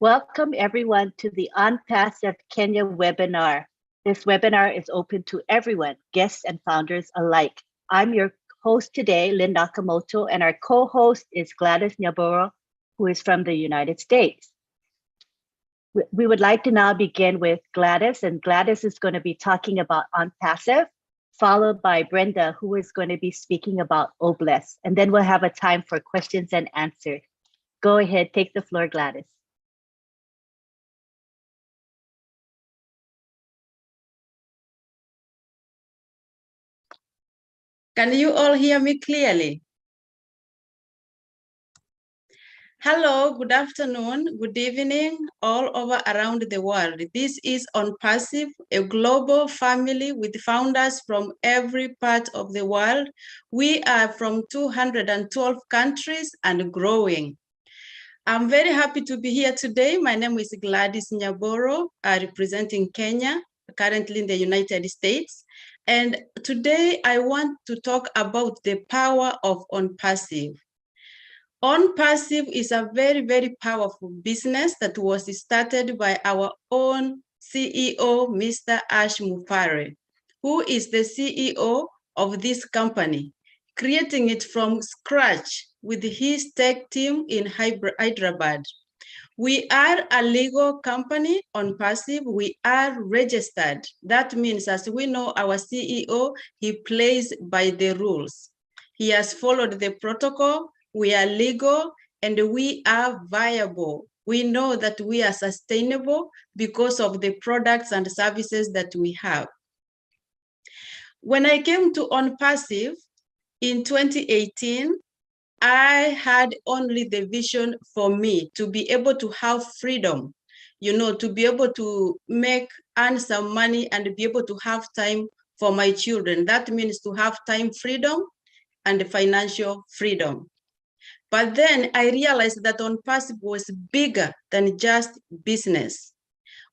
Welcome everyone to the ONPASSIVE Kenya webinar. This webinar is open to everyone, guests and founders alike. I'm your host today, Lynn Nakamoto, and our co-host is Gladys Nyaboro, who is from the United States. We would like to now begin with Gladys, and Gladys is going to be talking about ONPASSIVE, followed by Brenda, who is going to be speaking about OBLES, and then we'll have a time for questions and answers. Go ahead, take the floor, Gladys. Can you all hear me clearly? Hello, good afternoon, good evening, all over around the world. This is ONPASSIVE, a global family with founders from every part of the world. We are from 212 countries and growing. I'm very happy to be here today. My name is Gladys Nyaboro, representing Kenya, currently in the United States. And today I want to talk about the power of ONPASSIVE. ONPASSIVE is a very, very powerful business that was started by our own CEO, Mr. Ash Mufare, who is the CEO of this company, creating it from scratch with his tech team in Hyderabad. We are a legal company ONPASSIVE. We are registered. That means, as we know, our CEO, he plays by the rules. He has followed the protocol. We are legal and we are viable. We know that we are sustainable because of the products and services that we have. When I came to ONPASSIVE in 2018, I had only the vision for me to be able to have freedom, to be able to earn some money and be able to have time for my children. That means to have time freedom and financial freedom. But then I realized that ONPASSIVE was bigger than just business.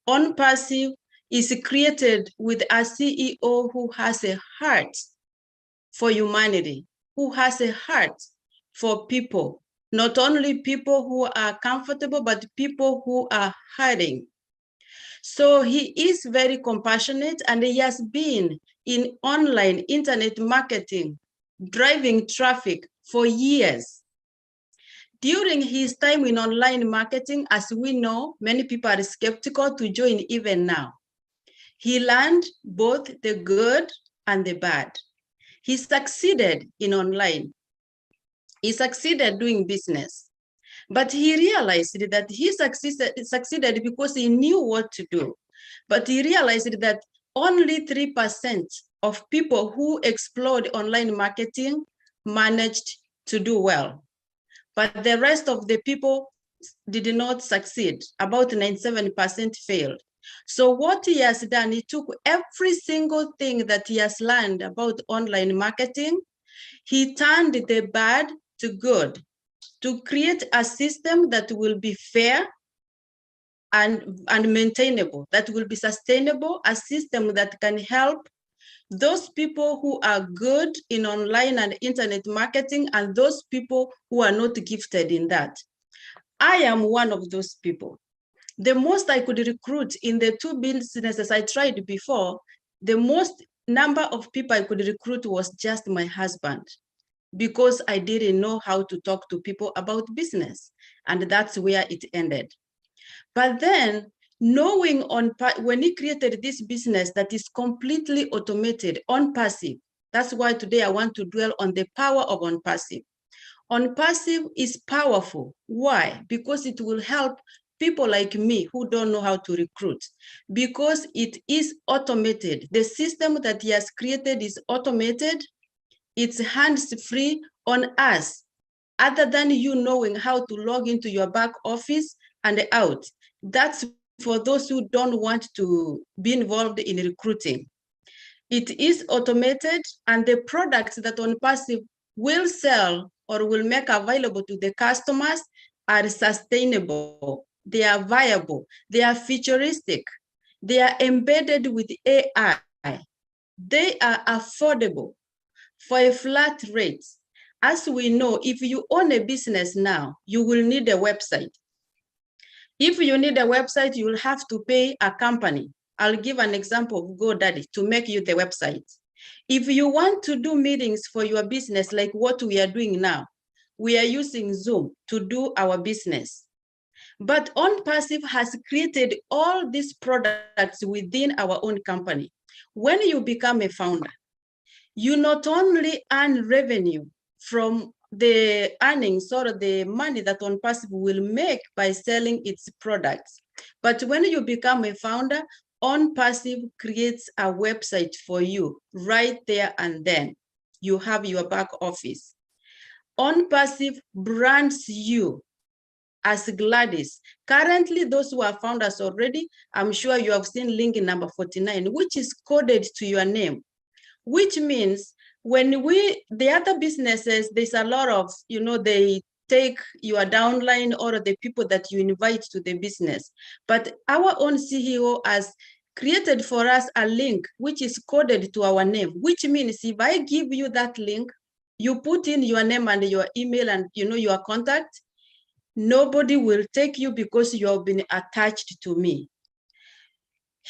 ONPASSIVE is created with a CEO who has a heart for humanity, who has a heart for people, not only people who are comfortable, but people who are hurting. So he is very compassionate and he has been in online internet marketing, driving traffic for years. During his time in online marketing, as we know, many people are skeptical to join even now. He learned both the good and the bad. He succeeded in online. He succeeded doing business. But he realized that he succeeded because he knew what to do. But he realized that only 3% of people who explored online marketing managed to do well. But the rest of the people did not succeed. About 97% failed. So what he has done, he took every single thing that he has learned about online marketing, he turned the bad to good, to create a system that will be fair and maintainable, that will be sustainable, a system that can help those people who are good in online and internet marketing and those people who are not gifted in that. I am one of those people. The most I could recruit in the two businesses I tried before, the most number of people I could recruit was just my husband, because I didn't know how to talk to people about business. And that's where it ended. But then knowing when he created this business that is completely automated, ONPASSIVE, that's why today I want to dwell on the power of ONPASSIVE. ONPASSIVE is powerful. Why? Because it will help people like me who don't know how to recruit, because it is automated. The system that he has created is automated. It's hands-free on us, other than you knowing how to log into your back office and out. That's for those who don't want to be involved in recruiting. It is automated, and the products that ONPASSIVE will sell or will make available to the customers are sustainable, they are viable, they are futuristic, they are embedded with AI, they are affordable for a flat rate. As we know, if you own a business now, you will need a website. If you need a website, you will have to pay a company. I'll give an example of GoDaddy to make you the website. If you want to do meetings for your business, like what we are doing now, we are using Zoom to do our business. But OnPassive has created all these products within our own company. When you become a founder, you not only earn revenue from the earnings or the money that OnPassive will make by selling its products, but when you become a founder, OnPassive creates a website for you right there and then. You have your back office. OnPassive brands you as Gladys. Currently, those who are founders already, I'm sure you have seen link number 49, which is coded to your name, which means when the other businesses, there's a lot of, they take your downline or the people that you invite to the business. But our own CEO has created for us a link which is coded to our name, which means if I give you that link, you put in your name and your email and your contact, nobody will take you because you have been attached to me.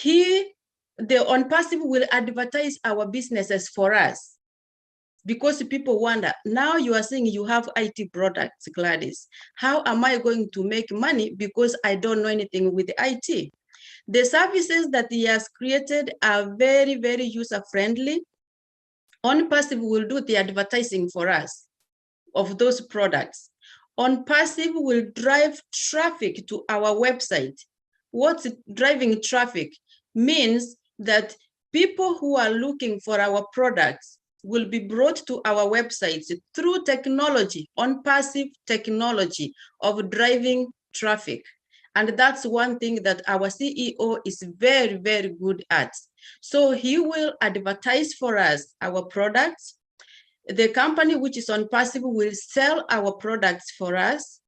The OnPassive will advertise our businesses for us because people wonder, now you are saying you have IT products, Gladys. How am I going to make money because I don't know anything with IT? The services that he has created are very, very user-friendly. OnPassive will do the advertising for us of those products. OnPassive will drive traffic to our website. What's driving traffic? Means that people who are looking for our products will be brought to our websites through technology, OnPassive technology of driving traffic. And that's one thing that our CEO is very, very good at. So he will advertise for us our products. The company which is OnPassive will sell our products for us.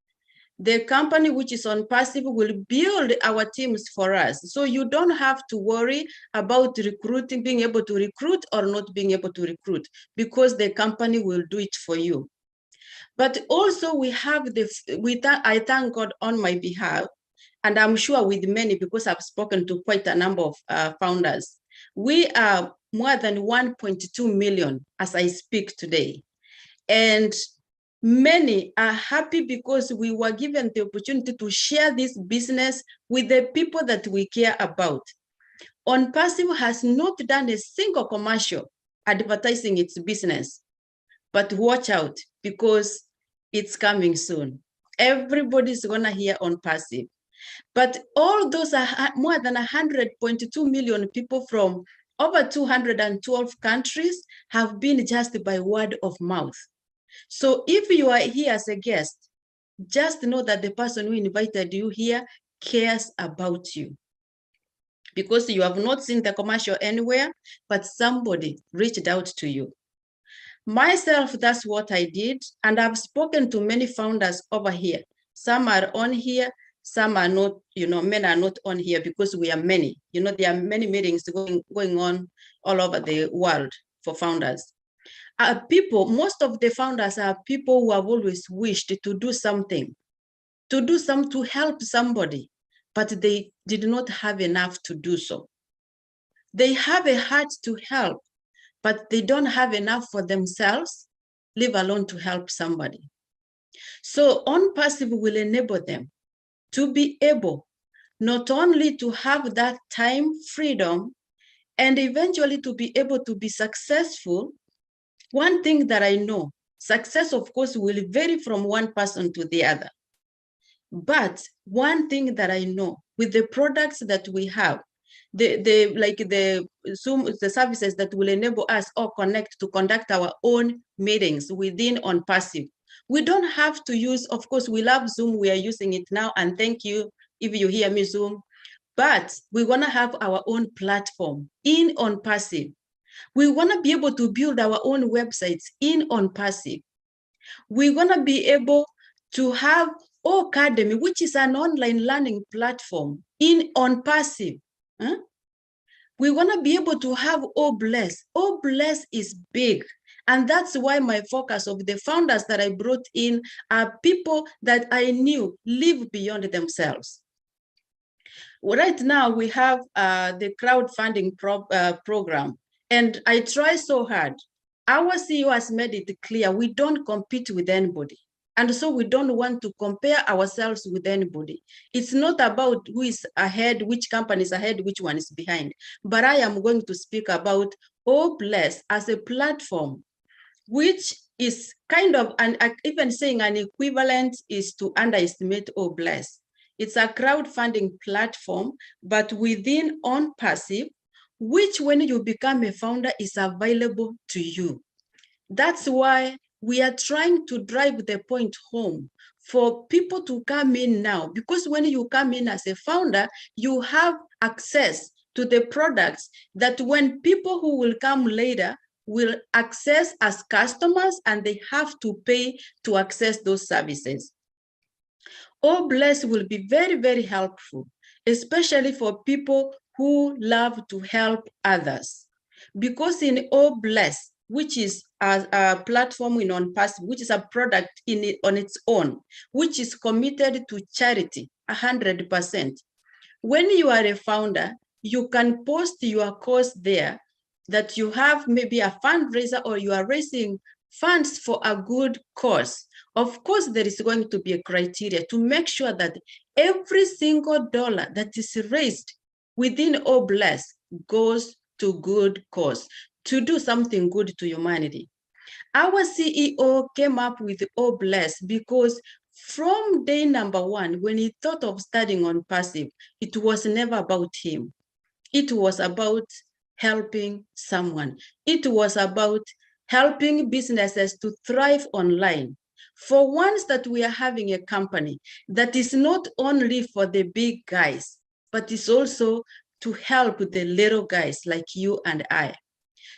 The company which is OnPassive will build our teams for us. So you don't have to worry about recruiting, being able to recruit or not being able to recruit, because the company will do it for you. But also we have I thank God on my behalf, and I'm sure with many, because I've spoken to quite a number of founders. We are more than 1.2 million as I speak today. And many are happy because we were given the opportunity to share this business with the people that we care about. OnPassive has not done a single commercial advertising its business, but watch out because it's coming soon. Everybody's gonna hear OnPassive. But all those are more than 100.2 million people from over 212 countries have been just by word of mouth. So if you are here as a guest, just know that the person who invited you here cares about you, because you have not seen the commercial anywhere, but somebody reached out to you. Myself, that's what I did. And I've spoken to many founders over here. Some are on here, some are not, many are not on here because we are many. There are many meetings going on all over the world for founders. Most of the founders are people who have always wished to do something, to help somebody, but they did not have enough to do so. They have a heart to help, but they don't have enough for themselves, leave alone to help somebody. So OnPassive will enable them to be able not only to have that time freedom and eventually to be able to be successful. One thing that I know, success, of course, will vary from one person to the other. But one thing that I know, with the products that we have, the Zoom, the services that will enable us or connect to conduct our own meetings within OnPassive. We don't have to use, of course, we love Zoom. We are using it now, and thank you if you hear me, Zoom. But we want to have our own platform in OnPassive. We want to be able to build our own websites in OnPassive. We want to be able to have Academy, which is an online learning platform, in OnPassive. We want to be able to have OBless. OBless is big. And that's why my focus of the founders that I brought in are people that I knew live beyond themselves. Right now, we have the crowdfunding program, and I try so hard. Our CEO has made it clear we don't compete with anybody. And so we don't want to compare ourselves with anybody. It's not about who is ahead, which company is ahead, which one is behind. But I am going to speak about Bless as a platform, which is kind of, even saying an equivalent is to underestimate Bless. It's a crowdfunding platform, but within OnPassive, which when you become a founder is available to you. That's why we are trying to drive the point home for people to come in now, because when you come in as a founder, you have access to the products that when people who will come later will access as customers, and they have to pay to access those services. Bless will be very, very helpful, especially for people who love to help others. Because in Bless, which is a platform in OnPassive, which is a product on its own, which is committed to charity 100%. When you are a founder, you can post your cause there, that you have maybe a fundraiser or you are raising funds for a good cause. Of course, there is going to be a criteria to make sure that every single dollar that is raised within Bless goes to good cause, to do something good to humanity. Our CEO came up with Bless because from day number one, when he thought of starting OnPassive, it was never about him. It was about helping someone. It was about helping businesses to thrive online. For once that we are having a company that is not only for the big guys, but is also to help the little guys like you and I.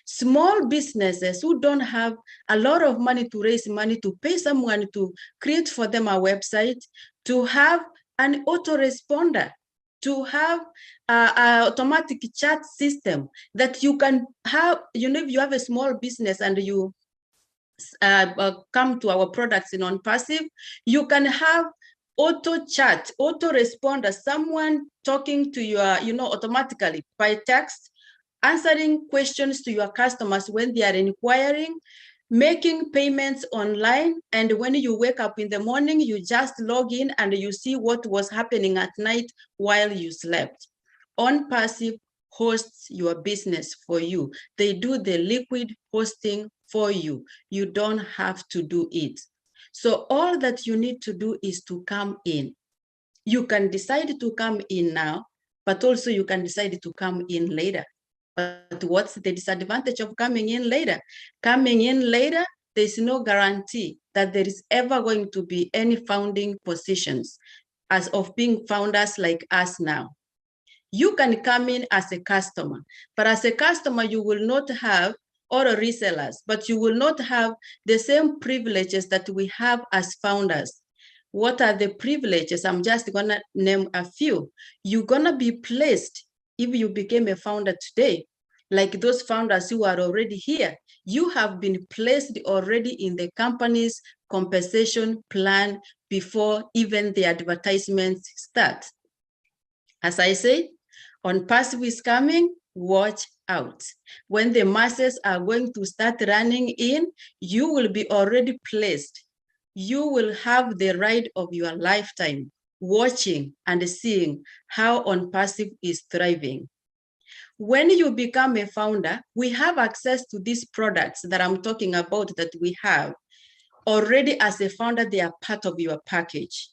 Small businesses who don't have a lot of money to raise money to pay someone to create for them a website, to have an autoresponder, to have an automatic chat system that you can have, if you have a small business and you come to our products in OnPassive, you can have auto chat, auto responder, someone talking to you, automatically by text, answering questions to your customers when they are inquiring, making payments online. And when you wake up in the morning, you just log in and you see what was happening at night while you slept. OnPassive hosts your business for you. They do the liquid hosting for you. You don't have to do it. So all that you need to do is to come in. You can decide to come in now, but also you can decide to come in later. But what's the disadvantage of coming in later? Coming in later, there's no guarantee that there is ever going to be any founding positions as of being founders like us now. You can come in as a customer, but as a customer, you will not have, or resellers, but you will not have the same privileges that we have as founders. What are the privileges? I'm just gonna name a few. You're gonna be placed, if you became a founder today, like those founders who are already here, you have been placed already in the company's compensation plan before even the advertisements start. As I said, OnPassive is coming, watch out. When the masses are going to start running in, you will be already placed. You will have the ride of your lifetime, watching and seeing how OnPassive is thriving. When you become a founder, we have access to these products that I'm talking about that we have. Already as a founder, they are part of your package.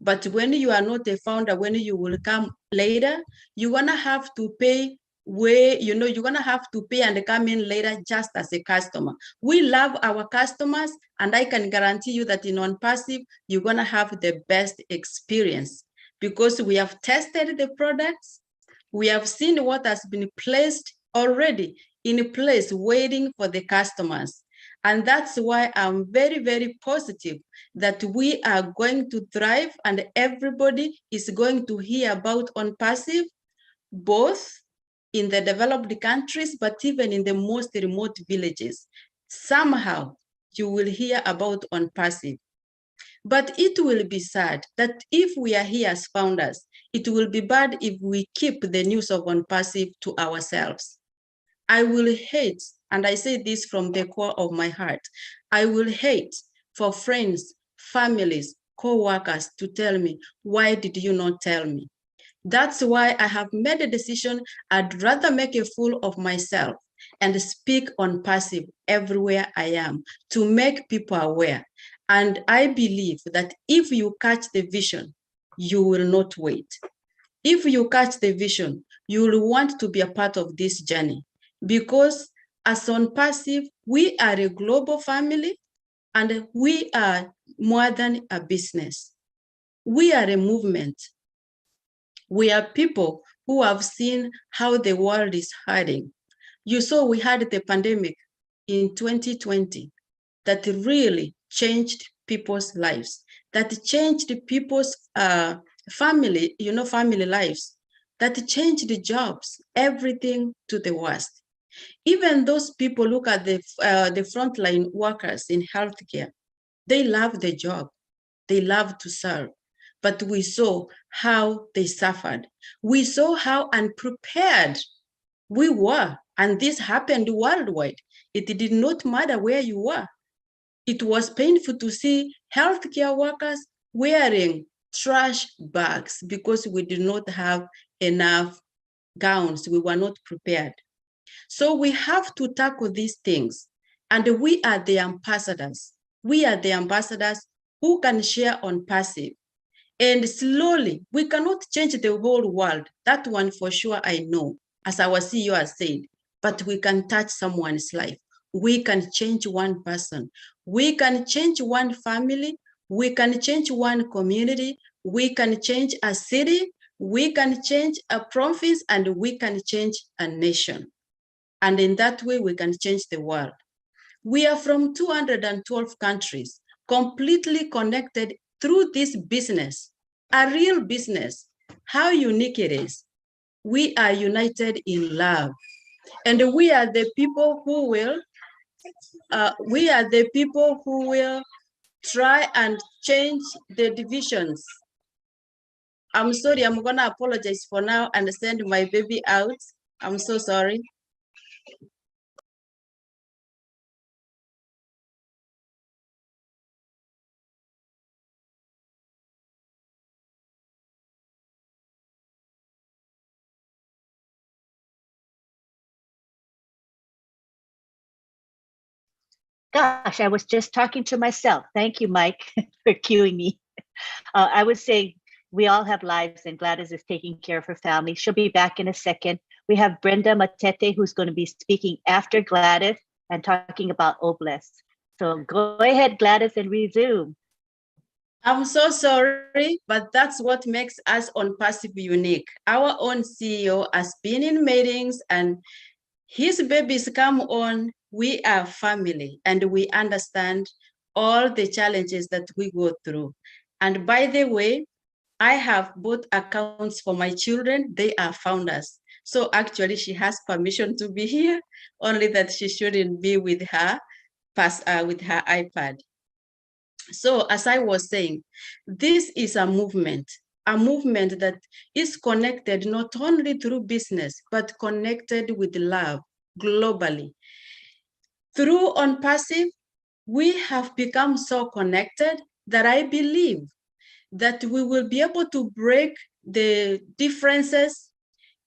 But when you are not a founder, when you will come later, you're gonna have to pay you're gonna have to pay and come in later just as a customer. We love our customers, and I can guarantee you that in OnPassive, you're gonna have the best experience because we have tested the products. We have seen what has been placed already in place waiting for the customers. And that's why I'm very, very positive that we are going to thrive and everybody is going to hear about OnPassive, both in the developed countries, but even in the most remote villages. Somehow you will hear about OnPassive. But it will be sad that if we are here as founders, it will be bad if we keep the news of ONPASSIVE to ourselves. I will hate, and I say this from the core of my heart, I will hate for friends, families, co-workers to tell me, why did you not tell me? That's why I have made a decision. I'd rather make a fool of myself and speak ONPASSIVE everywhere I am to make people aware. And I believe that if you catch the vision, you will not wait. If you catch the vision, you will want to be a part of this journey, because as ONPASSIVE, we are a global family and we are more than a business. We are a movement. We are people who have seen how the world is hurting. You saw we had the pandemic in 2020 that really changed people's lives, that changed people's family lives, that changed the jobs, everything to the worst. Even those people, look at the frontline workers in healthcare, they love the job, they love to serve. But we saw how they suffered. We saw how unprepared we were. And this happened worldwide. It did not matter where you were. It was painful to see healthcare workers wearing trash bags because we did not have enough gowns. We were not prepared. So we have to tackle these things. And we are the ambassadors. We are the ambassadors who can share ONPASSIVE. And slowly, we cannot change the whole world. That one for sure I know, as our CEO has said, but we can touch someone's life. We can change one person. We can change one family. We can change one community. We can change a city. We can change a province, and we can change a nation. And in that way, we can change the world. We are from 212 countries, completely connected through this business, a real business. How unique it is. We are united in love. And we are the people who will, try and change the divisions. I'm sorry, I'm gonna apologize for now and send my baby out. I'm so sorry. Gosh, I was just talking to myself. Thank you, Mike, for cueing me. I was saying we all have lives, and Gladys is taking care of her family. She'll be back in a second. We have Brenda Matete, who's going to be speaking after Gladys and talking about Oblast. So go ahead, Gladys, and resume. I'm so sorry, but that's what makes us ONPASSIVE unique. Our own CEO has been in meetings and his babies come on. We are family and we understand all the challenges that we go through. And by the way, I have both accounts for my children. They are founders. So actually she has permission to be here, only that she shouldn't be with her iPad. So as I was saying, this is a movement that is connected not only through business, but connected with love globally. Through ONPASSIVE, we have become so connected that I believe that we will be able to break the differences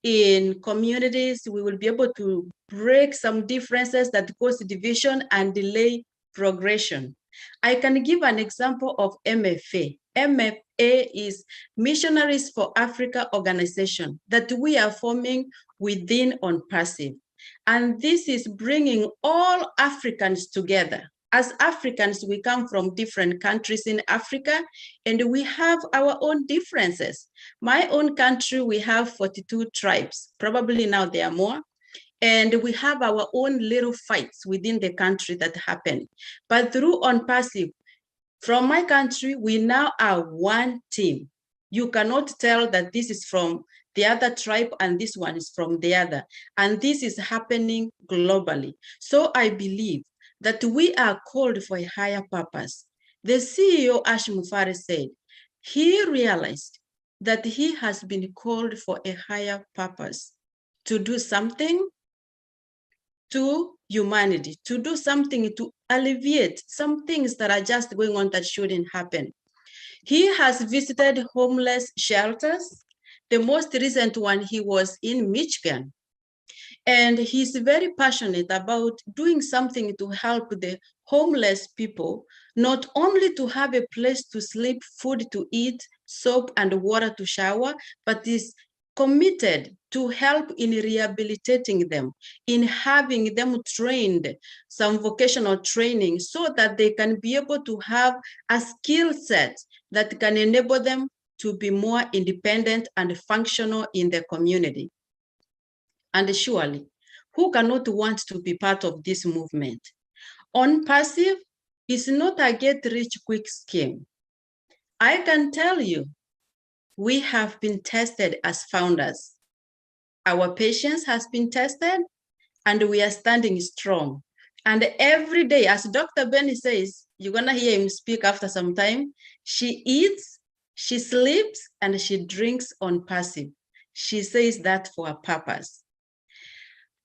in communities. We will be able to break some differences that cause division and delay progression. I can give an example of MFA. MFA is Missionaries for Africa organization that we are forming within ONPASSIVE. And this is bringing all Africans together. As Africans, we come from different countries in Africa, and we have our own differences. My own country, we have 42 tribes. Probably now there are more. And we have our own little fights within the country that happen. But through ONPASSIVE, from my country, we now are one team. You cannot tell that this is from the other tribe and this one is from the other. And this is happening globally. So I believe that we are called for a higher purpose. The CEO, Ash Mufari, said he realized that he has been called for a higher purpose, to do something to humanity, to do something to alleviate some things that are just going on that shouldn't happen. He has visited homeless shelters. The most recent one, he was in Michigan. And he's very passionate about doing something to help the homeless people, not only to have a place to sleep, food to eat, soap and water to shower, but is committed to help in rehabilitating them, in having them trained, some vocational training, so that they can be able to have a skill set that can enable them to be more independent and functional in the community. And surely, who cannot want to be part of this movement? ONPASSIVE is not a get-rich-quick scheme. I can tell you, we have been tested as founders. Our patience has been tested, and we are standing strong. And every day, as Dr. Benny says, you're gonna hear him speak after some time, she eats, she sleeps, and she drinks ONPASSIVE. She says that for a purpose.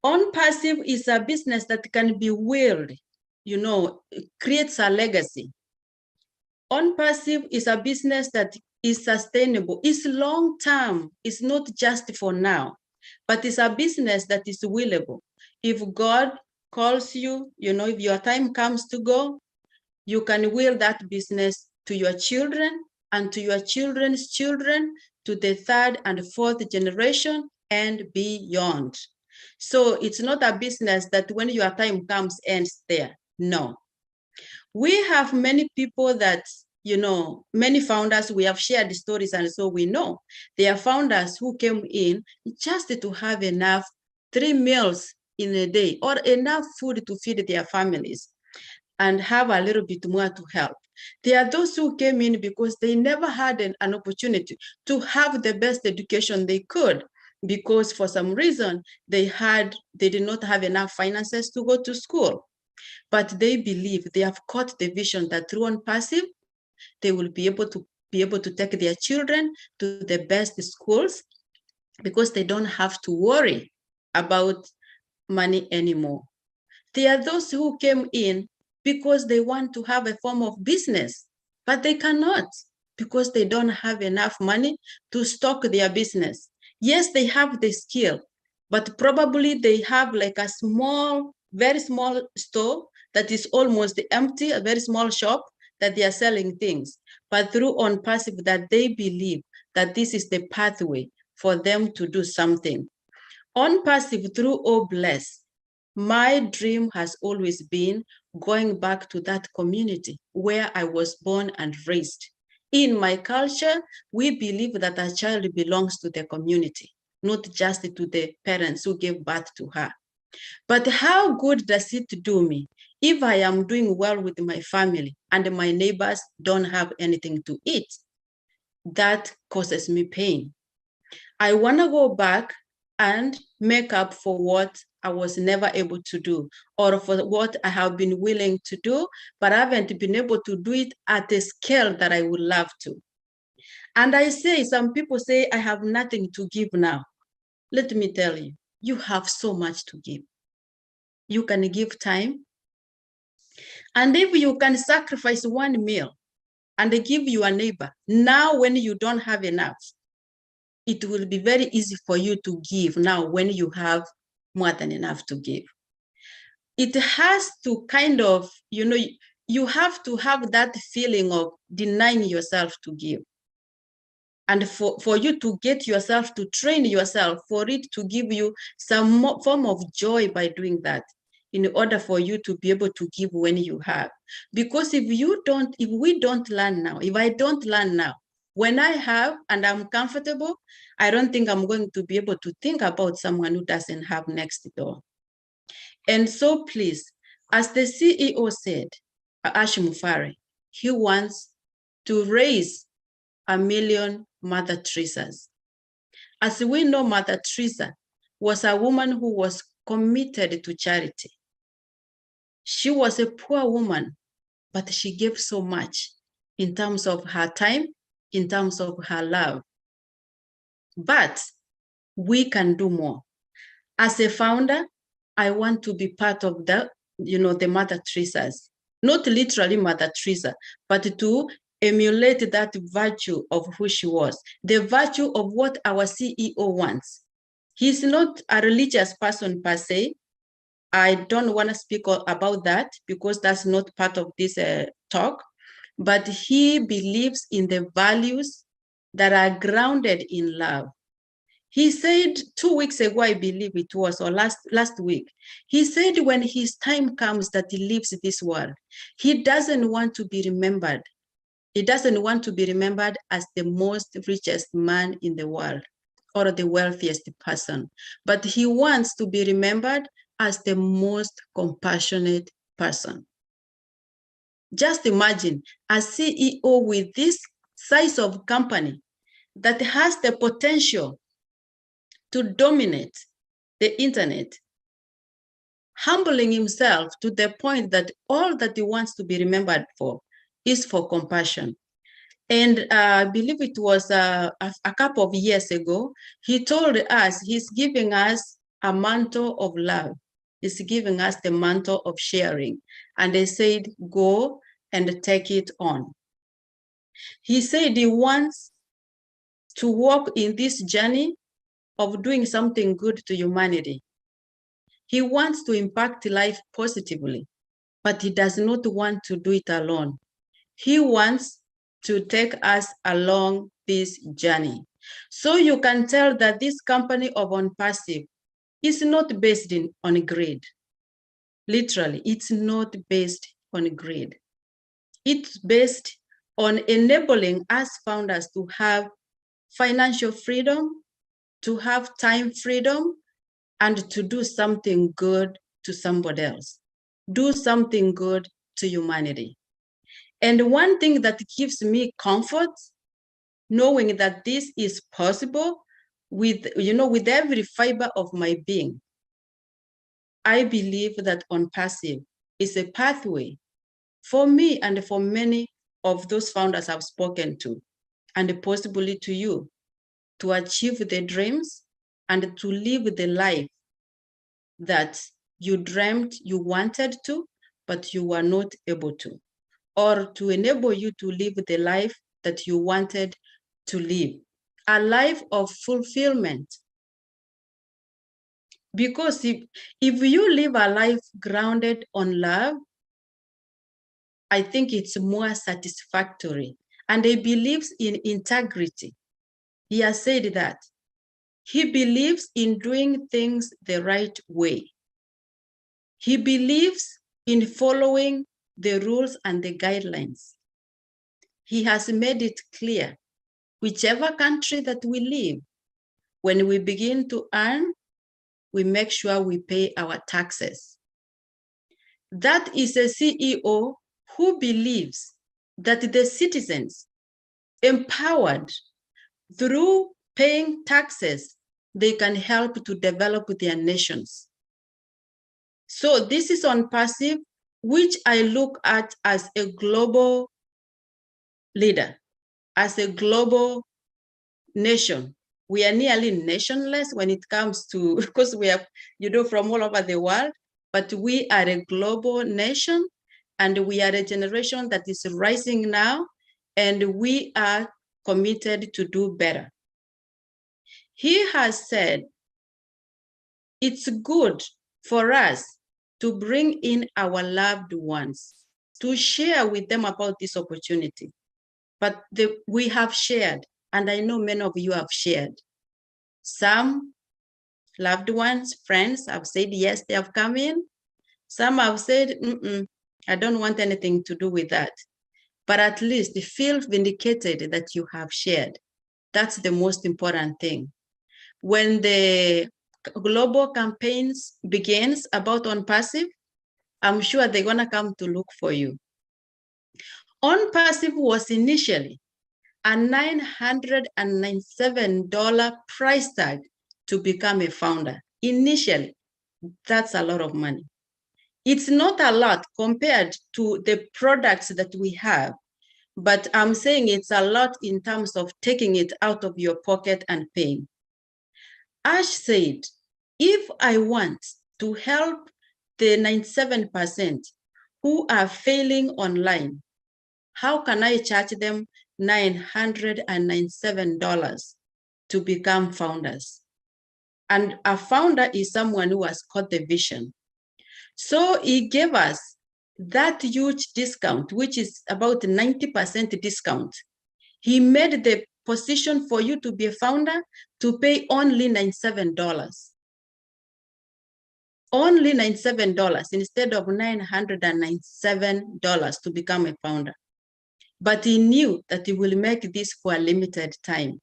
ONPASSIVE is a business that can be willed, it creates a legacy. ONPASSIVE is a business that is sustainable, it's long-term, it's not just for now, but it's a business that is willable. If God calls you, if your time comes to go, you can will that business to your children and to your children's children, to the third and fourth generation and beyond. So it's not a business that when your time comes ends there. No. We have many people that, many founders, we have shared stories, and so we know there are founders who came in just to have enough 3 meals in a day or enough food to feed their families and have a little bit more to help. There are those who came in because they never had an opportunity to have the best education they could, because for some reason they did not have enough finances to go to school. But they believe, they have caught the vision that through ONPASSIVE, they will be able to take their children to the best schools, because they don't have to worry about money anymore. There are those who came in because they want to have a form of business, but they cannot, because they don't have enough money to stock their business. Yes, they have the skill, but probably they have like a very small store that is almost empty, a very small shop that they are selling things. But through ONPASSIVE, that they believe that this is the pathway for them to do something. ONPASSIVE, through Oh Bless, my dream has always been going back to that community where I was born and raised. In my culture, we believe that a child belongs to the community, not just to the parents who gave birth to her. But how good does it do me if I am doing well with my family and my neighbors don't have anything to eat? That causes me pain. I want to go back and make up for what I was never able to do, or for what I have been willing to do, but I haven't been able to do it at a scale that I would love to. And I say, some people say, I have nothing to give now. Let me tell you, you have so much to give. You can give time. And if you can sacrifice one meal and give your neighbor, now when you don't have enough, it will be very easy for you to give now when you have more than enough to give. It has to kind of, you have to have that feeling of denying yourself to give. And for you to get yourself to train yourself, for it to give you some form of joy by doing that, in order for you to be able to give when you have. Because if we don't learn now, if I don't learn now, when I have and I'm comfortable, I don't think I'm going to be able to think about someone who doesn't have next door. And so please, as the CEO said, Ash Mufari, he wants to raise 1 million Mother Teresas. As we know, Mother Teresa was a woman who was committed to charity. She was a poor woman but she gave so much in terms of her time, in terms of her love. But we can do more. As a founder, I want to be part of the Mother Teresa's, not literally Mother Teresa, but to emulate that virtue of who she was, the virtue of what our CEO wants. He's not a religious person per se. I don't want to speak about that because that's not part of this talk, but he believes in the values that are grounded in love. He said 2 weeks ago, I believe it was, or last week, he said when his time comes that he leaves this world, he doesn't want to be remembered. He doesn't want to be remembered as the most richest man in the world or the wealthiest person, but he wants to be remembered as the most compassionate person. Just imagine a CEO with this size of company that has the potential to dominate the internet, humbling himself to the point that all that he wants to be remembered for is for compassion. And I believe it was a couple of years ago, he told us he's giving us a mantle of love. He's giving us the mantle of sharing. And they said, go and take it on. He said he wants to walk in this journey of doing something good to humanity. He wants to impact life positively, but he does not want to do it alone. He wants to take us along this journey. So you can tell that this company of ONPASSIVE is not based on greed. Literally, it's not based on greed. It's based on enabling us founders to have financial freedom, to have time freedom, and to do something good to somebody else. Do something good to humanity. And one thing that gives me comfort, knowing that this is possible with every fiber of my being, I believe that ONPASSIVE is a pathway for me and for many of those founders I've spoken to, and possibly to you, to achieve the dreams and to live the life that you dreamt you wanted to, but you were not able to, or to enable you to live the life that you wanted to live, a life of fulfillment. Because if you live a life grounded on love, I think it's more satisfactory. And he believes in integrity. He has said that. He believes in doing things the right way. He believes in following the rules and the guidelines. He has made it clear, whichever country that we live, when we begin to earn, we make sure we pay our taxes. That is a CEO who believes that the citizens, empowered through paying taxes, they can help to develop their nations. So this is ONPASSIVE, which I look at as a global leader, as a global nation. We are nearly nationless when it comes to, because we are, from all over the world, but we are a global nation, and we are a generation that is rising now, and we are committed to do better. He has said it's good for us to bring in our loved ones, to share with them about this opportunity. But we have shared, and I know many of you have shared. Some loved ones, friends have said, yes, they have come in. Some have said, I don't want anything to do with that. But at least feel vindicated that you have shared. That's the most important thing. When the global campaigns begins about ONPASSIVE, I'm sure they're gonna come to look for you. ONPASSIVE was initially a $997 price tag to become a founder. Initially, that's a lot of money. It's not a lot compared to the products that we have, but I'm saying it's a lot in terms of taking it out of your pocket and paying. Ash said, if I want to help the 97% who are failing online, how can I charge them $997 to become founders? And a founder is someone who has caught the vision. So he gave us that huge discount, which is about 90% discount. He made the position for you to be a founder to pay only $97. Only $97 instead of $997 to become a founder. But he knew that he will make this for a limited time.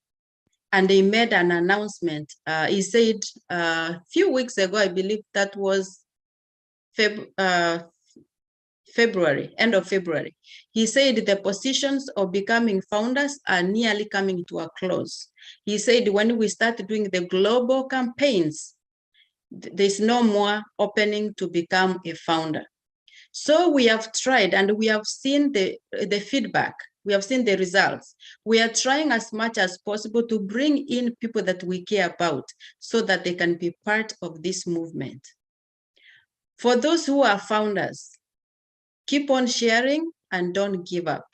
And he made an announcement. He said a few weeks ago, I believe that was February, end of February. He said the positions of becoming founders are nearly coming to a close. He said when we start doing the global campaigns, there's no more opening to become a founder. So we have tried and we have seen the feedback. We have seen the results. We are trying as much as possible to bring in people that we care about so that they can be part of this movement. For those who are founders, keep on sharing and don't give up.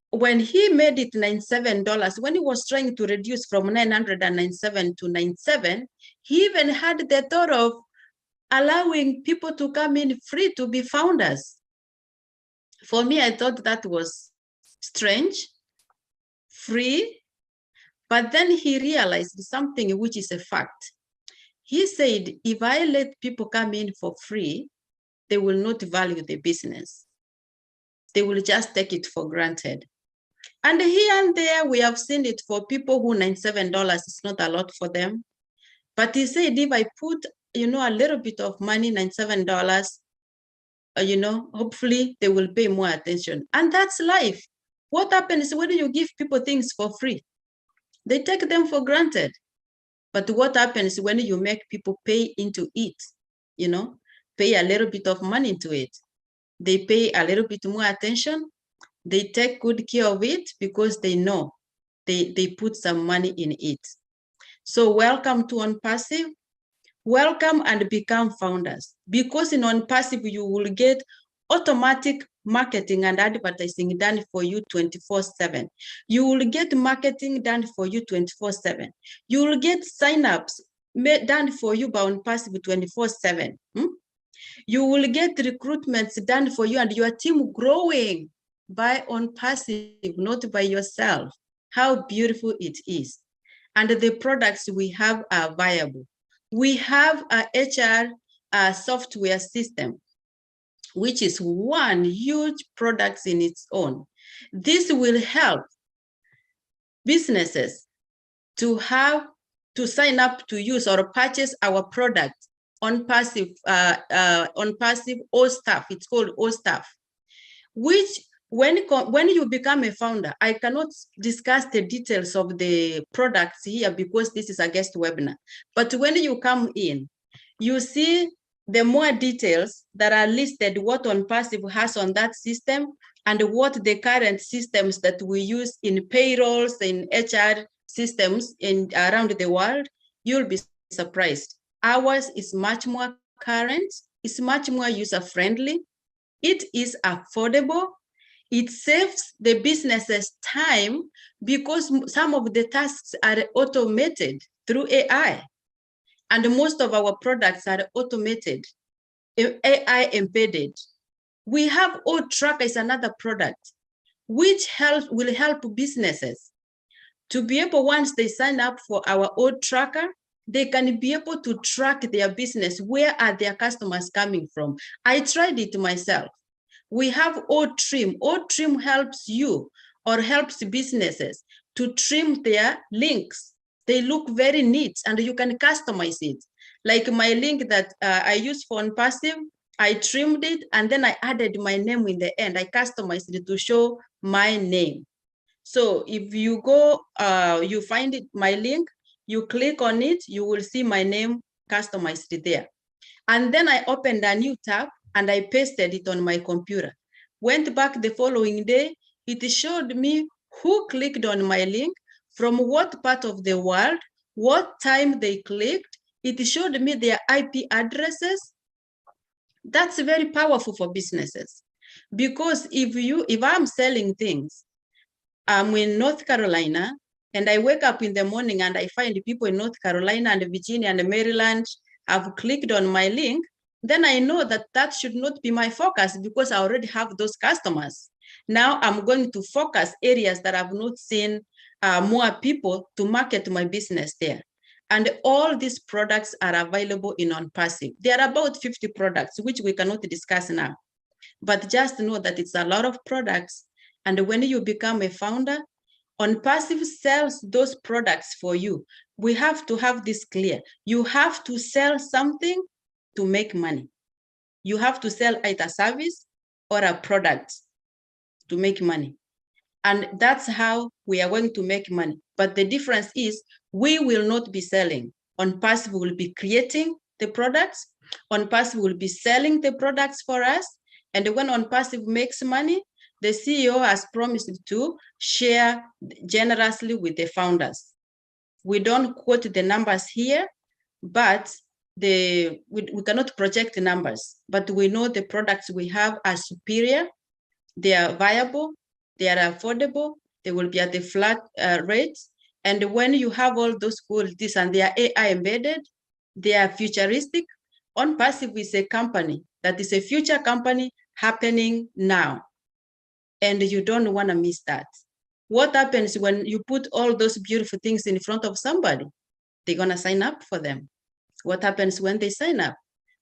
When he made it $97, when he was trying to reduce from $997 to $97, he even had the thought of allowing people to come in free to be founders. For me, I thought that was strange, free, but then he realized something which is a fact. He said, if I let people come in for free, they will not value the business. They will just take it for granted. And here and there, we have seen it for people who $97 is not a lot for them. But he said, if I put, a little bit of money, $97, hopefully they will pay more attention. And that's life. What happens when you give people things for free? They take them for granted. But what happens when you make people pay into it? Pay a little bit of money into it. They pay a little bit more attention. They take good care of it because they know they put some money in it. So welcome to ONPASSIVE. Welcome and become founders. Because in ONPASSIVE, you will get automatic marketing and advertising done for you 24/7. You will get marketing done for you 24/7. You will get signups done for you by ONPASSIVE 24/7. You will get recruitments done for you and your team growing by ONPASSIVE, not by yourself. How beautiful it is. And the products we have are viable. We have a HR software system, which is one huge product in its own. This will help businesses to sign up to use or purchase our product ONPASSIVE OStaff. It's called OStaff, which when you become a founder, I cannot discuss the details of the products here because this is a guest webinar. But when you come in, you see the more details that are listed, what ONPASSIVE has on that system and what the current systems that we use in payrolls, in HR systems around the world, you'll be surprised. Ours is much more current, it's much more user-friendly, it is affordable, it saves the businesses time because some of the tasks are automated through AI. And most of our products are automated, AI embedded. We have OTracker is another product, which will help businesses to be able, once they sign up for our OTracker, they can be able to track their business. Where are their customers coming from? I tried it myself. We have OTrim. OTrim helps you or helps businesses to trim their links. They look very neat and you can customize it. Like my link that I use for ONPASSIVE, I trimmed it and then I added my name in the end. I customized it to show my name. So if you go, you find it, my link, you click on it, you will see my name customized there. And then I opened a new tab and I pasted it on my computer. Went back the following day, it showed me who clicked on my link, from what part of the world, what time they clicked. It showed me their IP addresses. That's very powerful for businesses. Because if I'm selling things, I'm in North Carolina, and I wake up in the morning and I find people in North Carolina and Virginia and Maryland have clicked on my link, then I know that that should not be my focus because I already have those customers. Now I'm going to focus areas that I've not seen more people to market my business there. And all these products are available in ONPASSIVE. There are about 50 products, which we cannot discuss now. But just know that it's a lot of products. And when you become a founder, ONPASSIVE sells those products for you. We have to have this clear. You have to sell something to make money. You have to sell either a service or a product to make money. And that's how we are going to make money. But the difference is we will not be selling. ONPASSIVE will be creating the products. ONPASSIVE will be selling the products for us. And when ONPASSIVE makes money, the CEO has promised to share generously with the founders. We don't quote the numbers here, but we cannot project the numbers, but we know the products we have are superior, they are viable, they are affordable, they will be at a flat rate. And when you have all those qualities and they are AI embedded, they are futuristic. ONPASSIVE is a company that is a future company happening now. And you don't want to miss that. What happens when you put all those beautiful things in front of somebody? They're going to sign up for them. What happens when they sign up?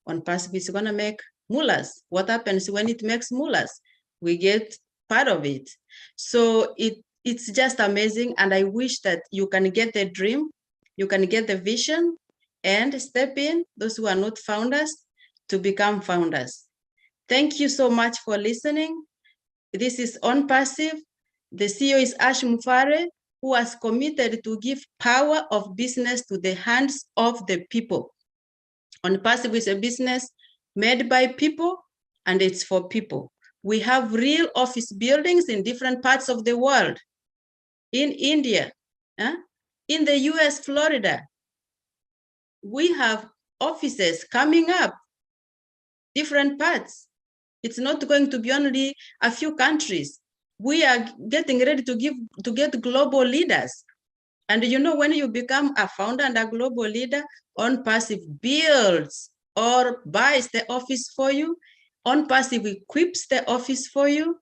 ONPASSIVE is going to make mullahs. What happens when it makes mullahs? We get part of it. So it's just amazing. And I wish that you can get the dream, you can get the vision, and step in, those who are not founders, to become founders. Thank you so much for listening. This is ONPASSIVE. The CEO is Ash Mufare, who has committed to give power of business to the hands of the people. ONPASSIVE is a business made by people, and it's for people. We have real office buildings in different parts of the world. In India, in the US, Florida, we have offices coming up, different parts. It's not going to be only a few countries. We are getting ready to get global leaders. And you know, when you become a founder and a global leader, ONPASSIVE builds or buys the office for you. ONPASSIVE equips the office for you.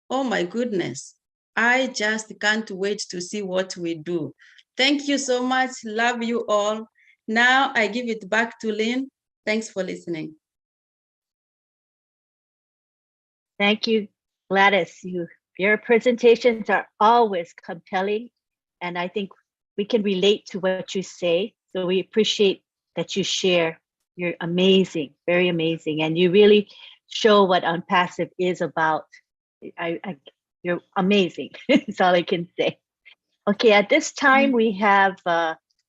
Oh my goodness. I just can't wait to see what we do. Thank you so much. Love you all. Now I give it back to Lynn. Thanks for listening. Thank you, Gladys. Your presentations are always compelling, and I think we can relate to what you say. So we appreciate that you share. You're amazing, very amazing, and you really show what ONPASSIVE is about. You're amazing. That's all I can say. Okay, at this time we have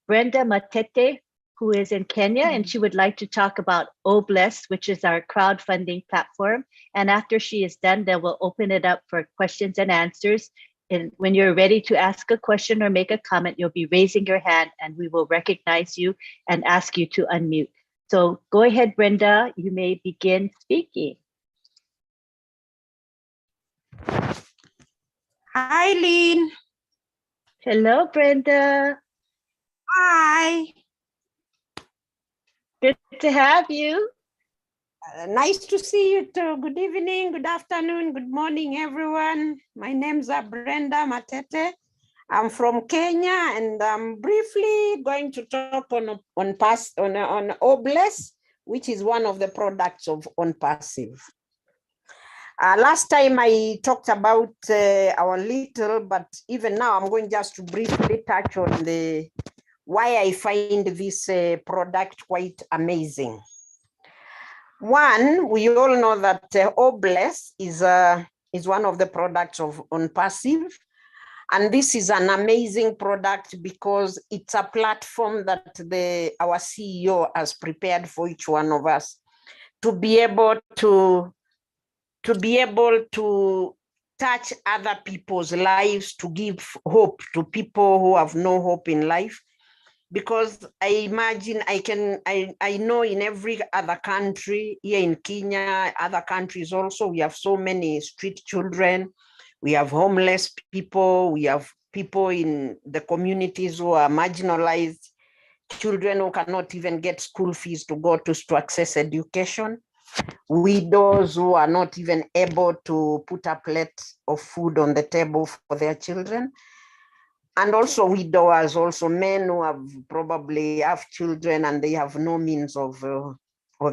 Brenda Matete, who is in Kenya, and she would like to talk about OBLESS, which is our crowdfunding platform. And after she is done, then we'll open it up for questions and answers. And when you're ready to ask a question or make a comment, you'll be raising your hand and we will recognize you and ask you to unmute. So go ahead, Brenda, you may begin speaking. Hi, Lynn. Hello, Brenda. Hi. Good to have you. Nice to see you too. Good evening, good afternoon, good morning, everyone. My name's Brenda Matete. I'm from Kenya, and I'm briefly going to talk on OBLESS, which is one of the products of ONPASSIVE. Last time I talked about our little, but even now I'm going just to briefly touch on why I find this product quite amazing. One, we all know that OBLESS is one of the products of ONPASSIVE, And this is an amazing product because it's a platform that our CEO has prepared for each one of us to be able to touch other people's lives, to give hope to people who have no hope in life. Because I imagine I know in every other country, here in Kenya, other countries also, we have so many street children, we have homeless people, we have people in the communities who are marginalized, children who cannot even get school fees to go to access education, widows who are not even able to put a plate of food on the table for their children, and also widowers, also men who have probably have children and they have no means of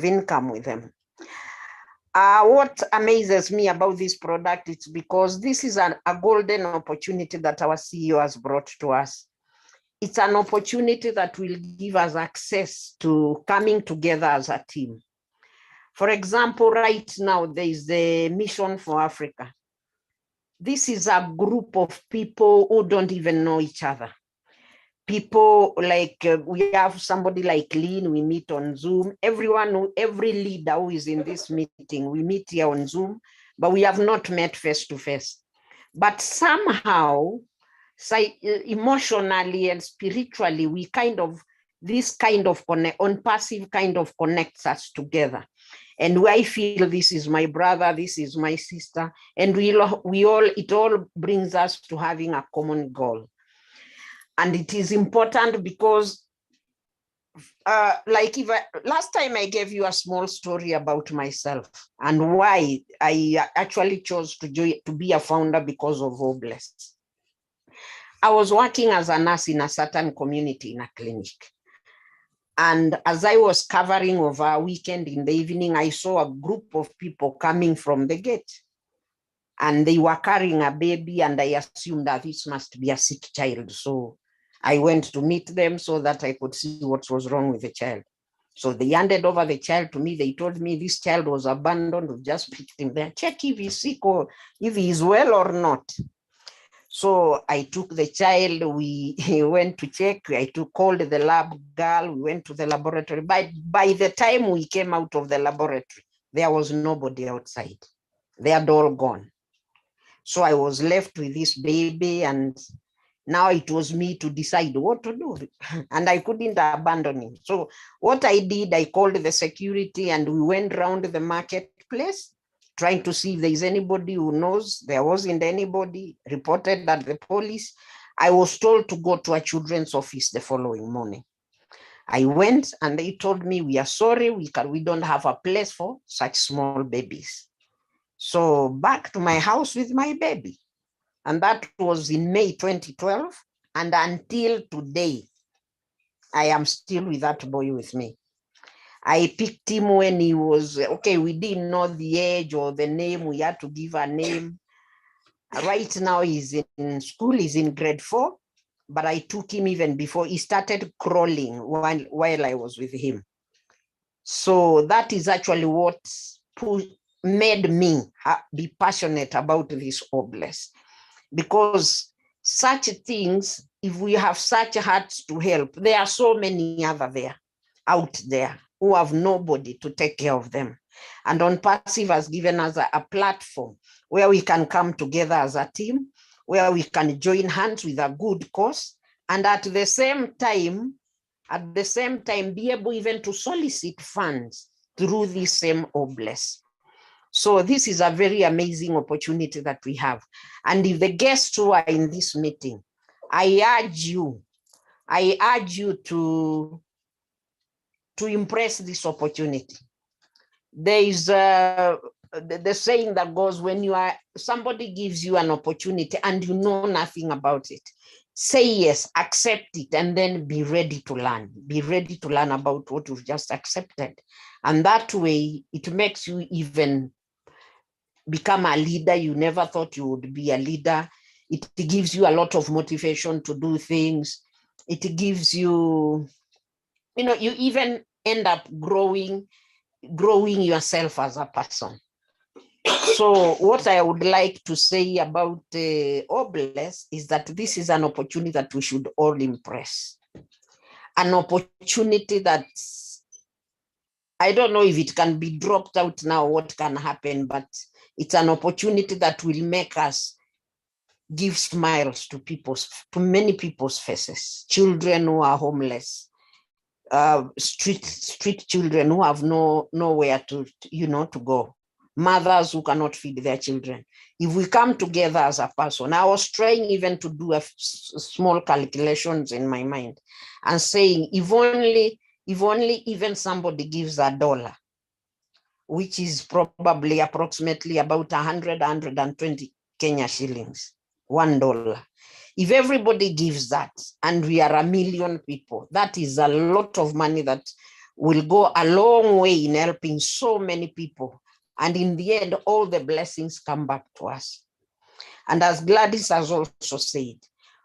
income with them. What amazes me about this product is because this is a golden opportunity that our CEO has brought to us. It's an opportunity that will give us access to coming together as a team. For example, right now, there is the Mission for Africa. This is a group of people who don't even know each other. People like, we have somebody like Lynn, we meet on Zoom. Every leader who is in this meeting, we meet here on Zoom, but we have not met face to face. But somehow, emotionally and spiritually, this kind of ONPASSIVE kind of connects us together. And I feel this is my brother, this is my sister, and it all brings us to having a common goal. And it is important because, last time I gave you a small story about myself and why I actually chose to be a founder because of Hopeless. I was working as a nurse in a certain community in a clinic. And as I was covering over a weekend in the evening, I saw a group of people coming from the gate. And they were carrying a baby, and I assumed that this must be a sick child. So I went to meet them so that I could see what was wrong with the child. So they handed over the child to me. They told me this child was abandoned. We just picked him there. Check if he's sick or if he is well or not. So I took the child, we went to check, called the lab girl, we went to the laboratory. By the time we came out of the laboratory, there was nobody outside. They had all gone. So I was left with this baby, and now it was me to decide what to do. And I couldn't abandon him. So what I did, I called the security and we went around the marketplace, trying to see if there is anybody who knows. There wasn't anybody. Reported at the police. I was told to go to a children's office the following morning. I went and they told me, we are sorry, we don't have a place for such small babies. So back to my house with my baby. And that was in May 2012. And until today, I am still with that boy with me. I picked him when he was, okay, we didn't know the age or the name. We had to give a name. Right now he's in school, he's in grade 4, but I took him even before he started crawling while I was with him. So that is actually what made me be passionate about this Hopeless. Because such things, if we have such hearts to help, there are so many out there who have nobody to take care of them. And ONPASSIVE has given us a platform where we can come together as a team, where we can join hands with a good cause, and at the same time, be able even to solicit funds through this same Hopeless. So this is a very amazing opportunity that we have. And if the guests who are in this meeting, I urge you to embrace this opportunity. There is the saying that goes, when somebody gives you an opportunity and you know nothing about it, say yes, accept it, and then be ready to learn. Be ready to learn about what you've just accepted. And that way, it makes you even become a leader. You never thought you would be a leader. It gives you a lot of motivation to do things. It gives you, you even end up growing yourself as a person. So what I would like to say about Obless is that this is an opportunity that we should all impress. An opportunity that I don't know if it can be dropped out now, what can happen, but it's an opportunity that will make us give smiles to many people's faces. Children who are homeless, street children who have nowhere to go, mothers who cannot feed their children. If we come together as a person, I was trying even to do small calculations in my mind and saying, if only even somebody gives $1, which is probably approximately about 120 Kenya shillings, $1. If everybody gives that, and we are 1 million people, that is a lot of money that will go a long way in helping so many people. And in the end, all the blessings come back to us. And as Gladys has also said,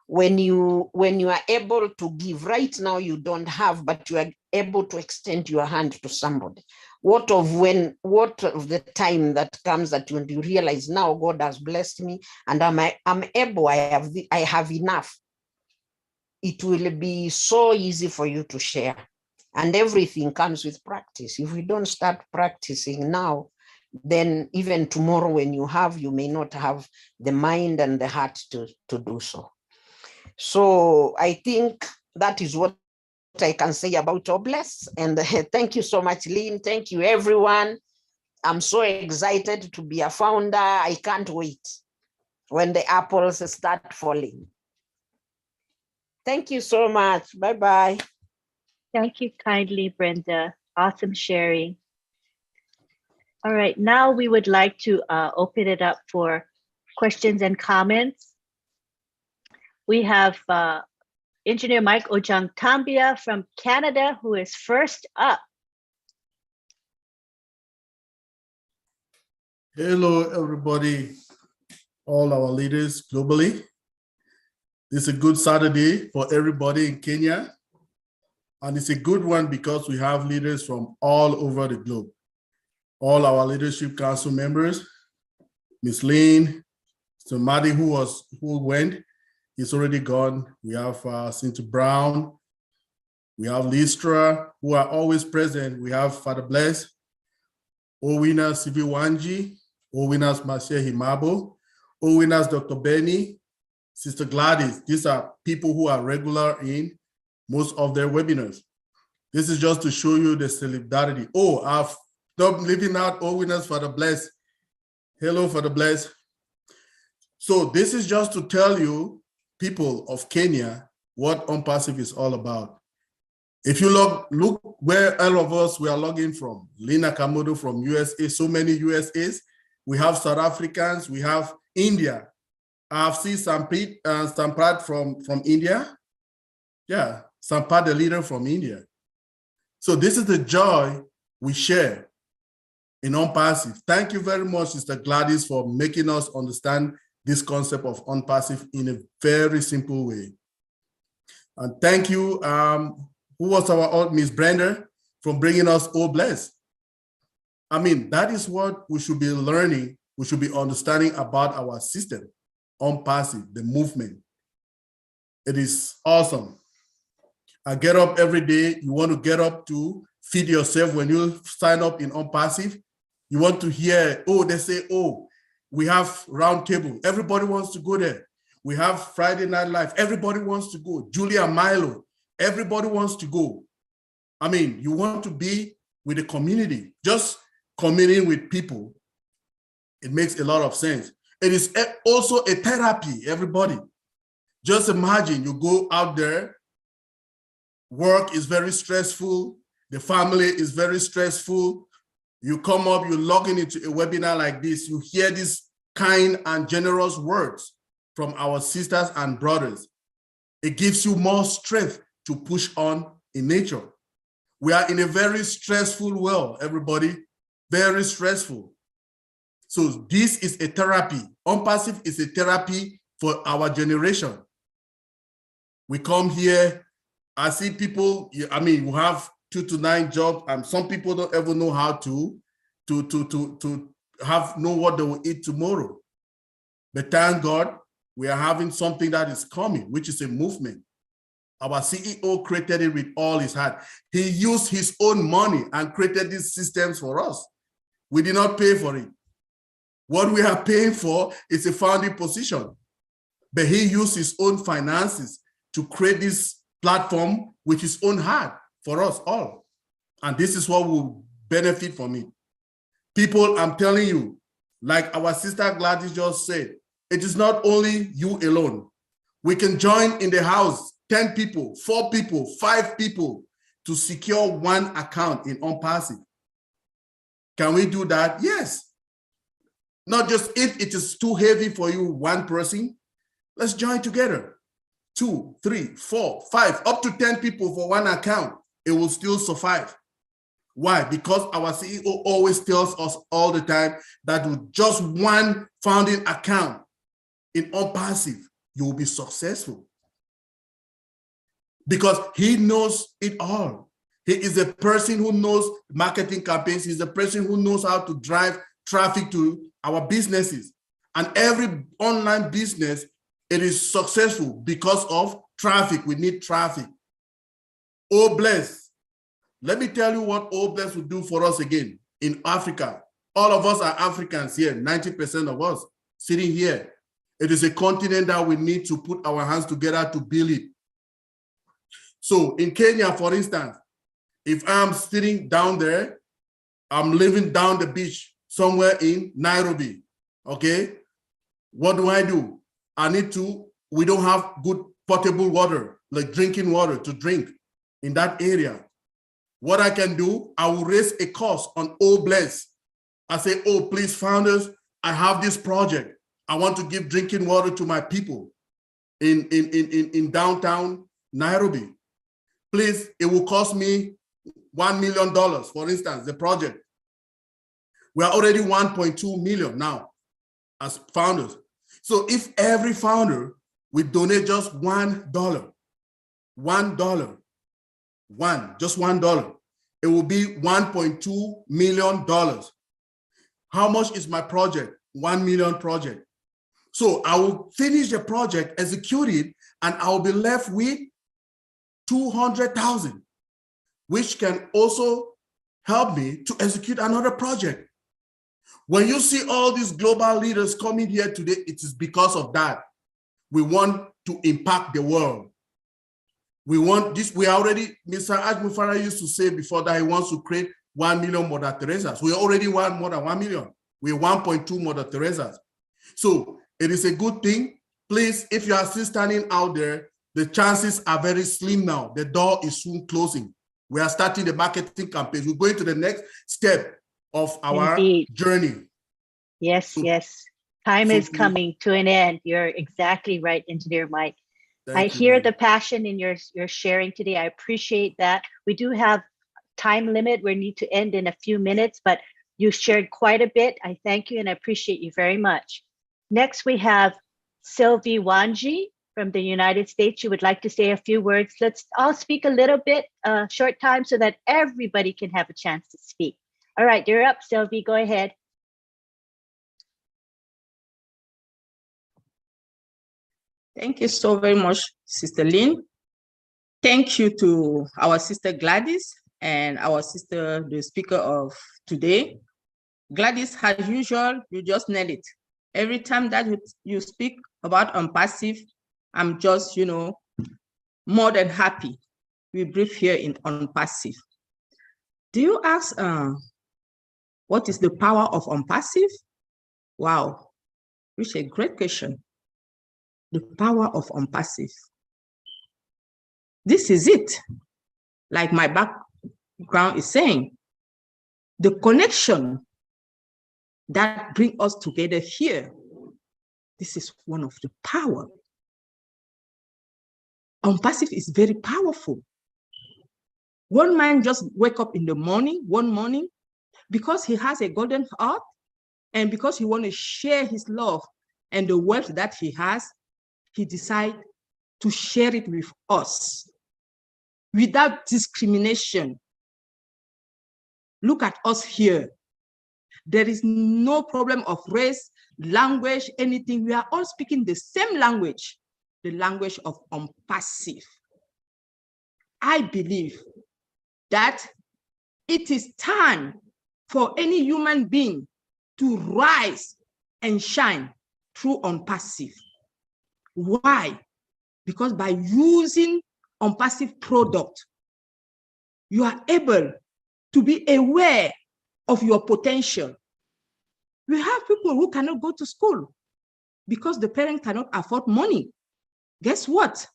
when you are able to give, right now you don't have, but you are able to extend your hand to somebody. What of the time that comes that when you realize now God has blessed me and I'm able, I have enough. It will be so easy for you to share. And everything comes with practice. If we don't start practicing now, then even tomorrow when you may not have the mind and the heart to do so. So I think that is what I can say about Obless. And thank you so much, Lynn. Thank you, everyone. I'm so excited to be a founder. I can't wait when the apples start falling. Thank you so much. Bye-bye. Thank you kindly, Brenda. Awesome sharing. All right, now we would like to open it up for questions and comments. We have Engineer Mike Ojang Tambia from Canada, who is first up. Hello, everybody, all our leaders globally. This is a good Saturday for everybody in Kenya. And it's a good one because we have leaders from all over the globe. All our leadership council members, Ms. Lynn, somebody who went, he's already gone. We have Cynthia Brown. We have Listra, who are always present. We have Father Bless, Owina Siviwanji, Owinas Marcia Himabo, Owinas Dr. Benny, Sister Gladys. These are people who are regular in most of their webinars. This is just to show you the solidarity. Oh, I've stopped leaving out Owinas Father Bless. Hello, Father Bless. So this is just to tell you, people of Kenya, what ONPASSIVE is all about. If you look where all of us we are logging from, Lina Kamodo from USA, so many USAs, we have South Africans, we have India. I've seen Sampad from India. Yeah, Sampad, the leader from India. So this is the joy we share in ONPASSIVE. Thank you very much, Sister Gladys, for making us understand this concept of ONPASSIVE in a very simple way. And thank you, who was our Miss Brenda, for bringing us Obless. I mean, that is what we should be learning, we should be understanding about our system, ONPASSIVE, the movement. It is awesome. I get up every day. You want to get up to feed yourself when you sign up in ONPASSIVE. You want to hear, oh, they say, oh, we have round table. Everybody wants to go there. We have Friday Night Live. Everybody wants to go. Julia Milo. Everybody wants to go. I mean, you want to be with the community. Just communing with people. It makes a lot of sense. It is also a therapy, everybody. Just imagine you go out there. Work is very stressful. The family is very stressful. You come up, you log into a webinar like this, you hear these kind and generous words from our sisters and brothers. It gives you more strength to push on in nature. We are in a very stressful world, everybody, very stressful. So this is a therapy. ONPASSIVE is a therapy for our generation. We come here, I see people, I mean, who have 2 to 9 jobs, and some people don't ever know how to know what they will eat tomorrow. But thank God, we are having something that is coming, which is a movement. Our CEO created it with all his heart. He used his own money and created these systems for us. We did not pay for it. What we are paying for is a founding position. But he used his own finances to create this platform with his own heart for us all. And this is what will benefit from it. People, I'm telling you, like our sister Gladys just said, it is not only you alone. We can join in the house, 10 people, 4 people, 5 people to secure one account in ONPASSIVE. Can we do that? Yes. Not just if it is too heavy for you, one person, let's join together. 2, 3, 4, 5, up to 10 people for one account. It will still survive. Why? Because our CEO always tells us all the time that with just one founding account in ONPASSIVE, you will be successful. Because he knows it all. He is a person who knows marketing campaigns. He's a person who knows how to drive traffic to our businesses. And every online business, it is successful because of traffic. We need traffic. Oh, bless. Let me tell you what Oh, bless will do for us again in Africa. All of us are Africans here, 90% of us sitting here. It is a continent that we need to put our hands together to build it. So in Kenya, for instance, if I'm sitting down there, I'm living down the beach somewhere in Nairobi, okay? What do? We don't have good potable water, like drinking water to drink in that area. What I can do, I will raise a cost on Oh, bless. I say, oh, please, founders, I have this project. I want to give drinking water to my people in downtown Nairobi. Please, it will cost me $1 million, for instance, the project. We are already 1.2 million now as founders. So if every founder would donate just $1, just $1, it will be $1.2 million. How much is my project? 1 million project. So I will finish the project, execute it, and I will be left with 200,000, which can also help me to execute another project. When you see all these global leaders coming here today, it is because of that. We want to impact the world. We want this. We already, Mr. Ajmufara used to say before that he wants to create 1 million Mother Teresas. We already want more than 1 million. We're 1.2 Mother Teresas. So it is a good thing. Please, if you are still standing out there, the chances are very slim now. The door is soon closing. We are starting the marketing campaign. We're going to the next step of our journey. Yes, So, yes. Time is coming to an end. You're exactly right, Engineer Mike. I hear the passion in your sharing today. I appreciate that. We do have time limit. We need to end in a few minutes, but you shared quite a bit. I thank you and I appreciate you very much. Next, we have Sylvie Wanji from the United States. You would like to say a few words. Let's all speak a little bit, short time, so that everybody can have a chance to speak. All right, you're up, Sylvie. Go ahead. Thank you so very much, Sister Lynn. Thank you to our sister Gladys and our sister, the speaker of today. Gladys, as usual, you just nailed it. Every time that you speak about ONPASSIVE, I'm just, more than happy we brief here in ONPASSIVE. Do you ask, what is the power of ONPASSIVE? Wow, which a great question. The power of ONPASSIVE. This is it, like my background is saying. The connection that brings us together here, this is one of the power. ONPASSIVE is very powerful. One man just wake up in the morning, one morning, because he has a golden heart and because he want to share his love and the wealth that he has, he decide to share it with us without discrimination. Look at us here. There is no problem of race, language, anything. We are all speaking the same language, the language of ONPASSIVE. I believe that it is time for any human being to rise and shine through ONPASSIVE. Why? Because by using ONPASSIVE product, you are able to be aware of your potential. We have people who cannot go to school because the parent cannot afford money. Guess what?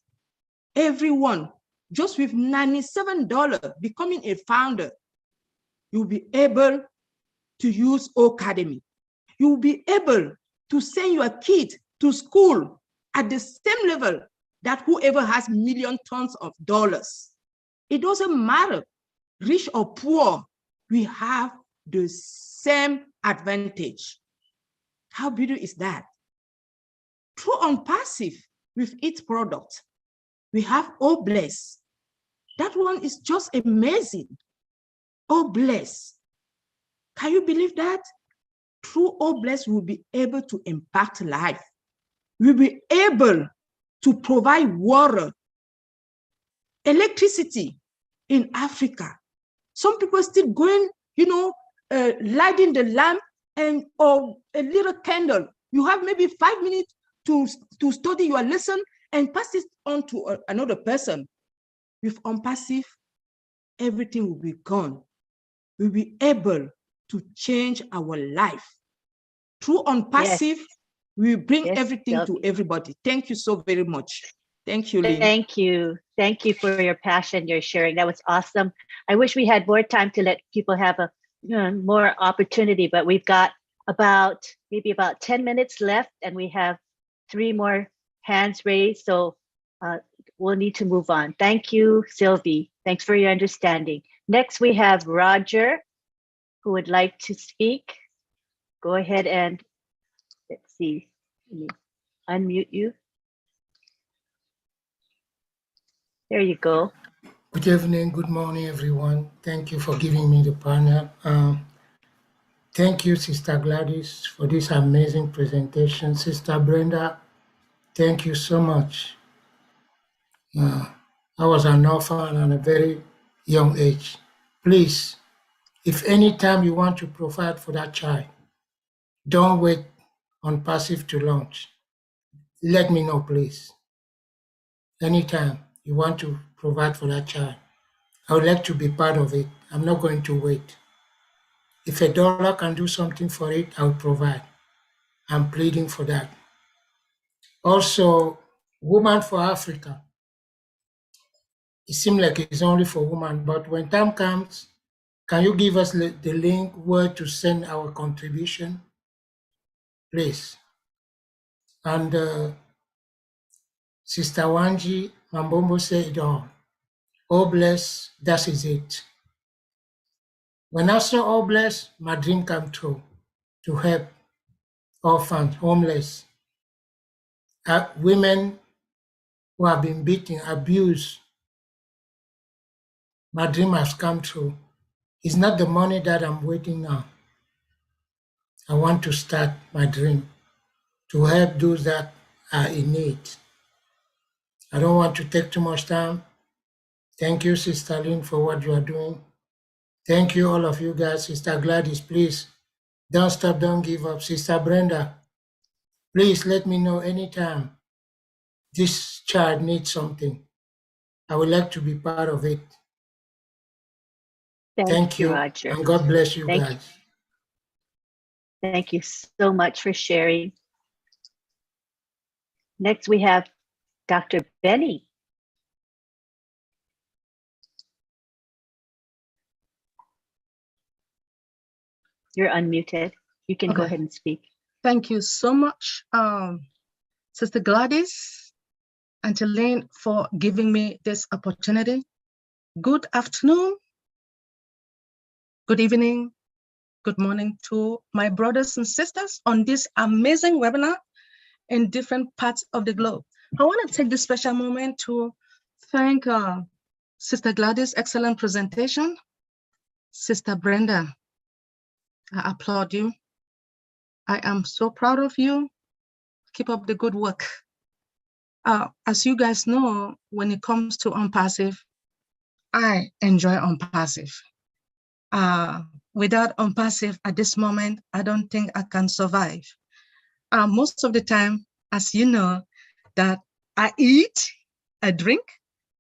Everyone, just with $97 becoming a founder, you'll be able to use Academy. You'll be able to send your kid to school at the same level that whoever has million tons of dollars. It doesn't matter, rich or poor, we have the same advantage. How beautiful is that? Through ONPASSIVE, with its product, we have Oh Bless. That one is just amazing. Oh Bless. Can you believe that? Through Oh Bless, we'll be able to impact life. We'll be able to provide water, electricity in Africa. Some people still going, lighting the lamp or a little candle. You have maybe 5 minutes to study your lesson and pass it on to another person. With ONPASSIVE, everything will be gone. We'll be able to change our life. Through ONPASSIVE, we bring everything to everybody. Thank you so very much. Thank you, Lynn. Thank you. Thank you for your passion, your sharing. That was awesome. I wish we had more time to let people have a more opportunity, but we've got maybe about 10 minutes left, and we have 3 more hands raised. So we'll need to move on. Thank you, Sylvie. Thanks for your understanding. Next, we have Roger, who would like to speak. Go ahead and let's see, let me unmute you. There you go. Good evening, good morning, everyone. Thank you for giving me the panel. Thank you, Sister Gladys, for this amazing presentation. Sister Brenda, thank you so much. I was an orphan at a very young age. Please, if any time you want to provide for that child, don't wait ONPASSIVE to launch. Let me know, please. Anytime you want to provide for that child, I would like to be part of it. I'm not going to wait. If $1 can do something for it, I'll provide. I'm pleading for that. Also, Women for Africa. It seems like it's only for women, but when time comes, can you give us the link where to send our contribution? Please. And Sister Wanji Mambombo said it all. Oh bless, that is it. When I saw Oh bless, my dream came true to help orphans, homeless, women who have been beaten, abused. My dream has come true. It's not the money that I'm waiting now. I want to start my dream to help those that are in need. I don't want to take too much time. Thank you, Sister Lynn, for what you are doing. Thank you, all of you guys. Sister Gladys, please, don't stop, don't give up. Sister Brenda, please let me know anytime this child needs something. I would like to be part of it. Thank you, Roger. And God bless you guys. Thank you so much for sharing. Next, we have Dr. Benny. You're unmuted. You can go ahead and speak. Thank you so much, Sister Gladys, Auntie Lynn, for giving me this opportunity. Good afternoon, good evening, good morning to my brothers and sisters on this amazing webinar in different parts of the globe. I want to take this special moment to thank Sister Gladys' excellent presentation, Sister Brenda, I applaud you. I am so proud of you. Keep up the good work. As you guys know, when it comes to ONPASSIVE, I enjoy ONPASSIVE. Without ONPASSIVE at this moment, I don't think I can survive. Most of the time, as you know, that I eat, I drink,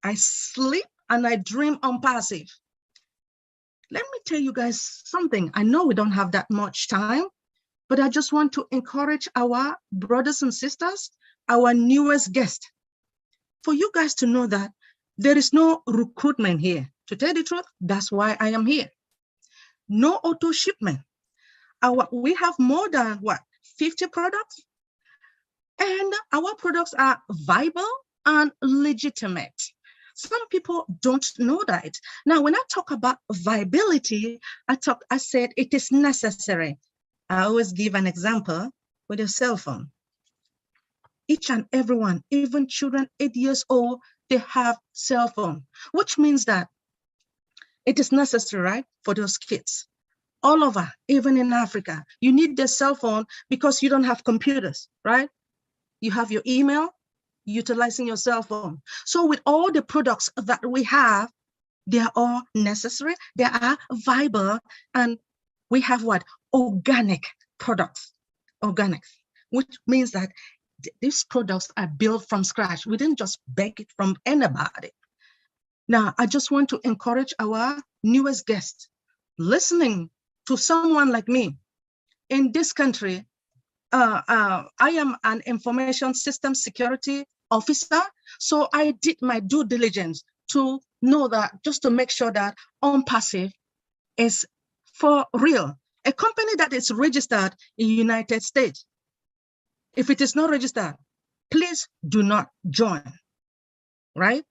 I sleep, and I dream ONPASSIVE. Let me tell you guys something. I know we don't have that much time, but I just want to encourage our brothers and sisters, our newest guests, for you guys to know that there is no recruitment here. To tell the truth, that's why I am here. No auto shipment. We have more than 50 products, and our products are viable and legitimate. Some people don't know that. Now, when I talk about viability, I said it is necessary. I always give an example with a cell phone. Each and everyone, even children 8 years old, they have cell phone, which means that it is necessary, right, for those kids. All over, even in Africa, you need the cell phone because you don't have computers, right? You have your email, utilizing your cell phone. So with all the products that we have, they are all necessary, they are viable, and we have what? Organic products, organic, which means that these products are built from scratch. We didn't just beg it from anybody. Now, I just want to encourage our newest guests listening to someone like me. In this country, I am an information system security officer. So I did my due diligence to know that, just to make sure that ONPASSIVE is for real. A company that is registered in the United States. If it is not registered, please do not join, right?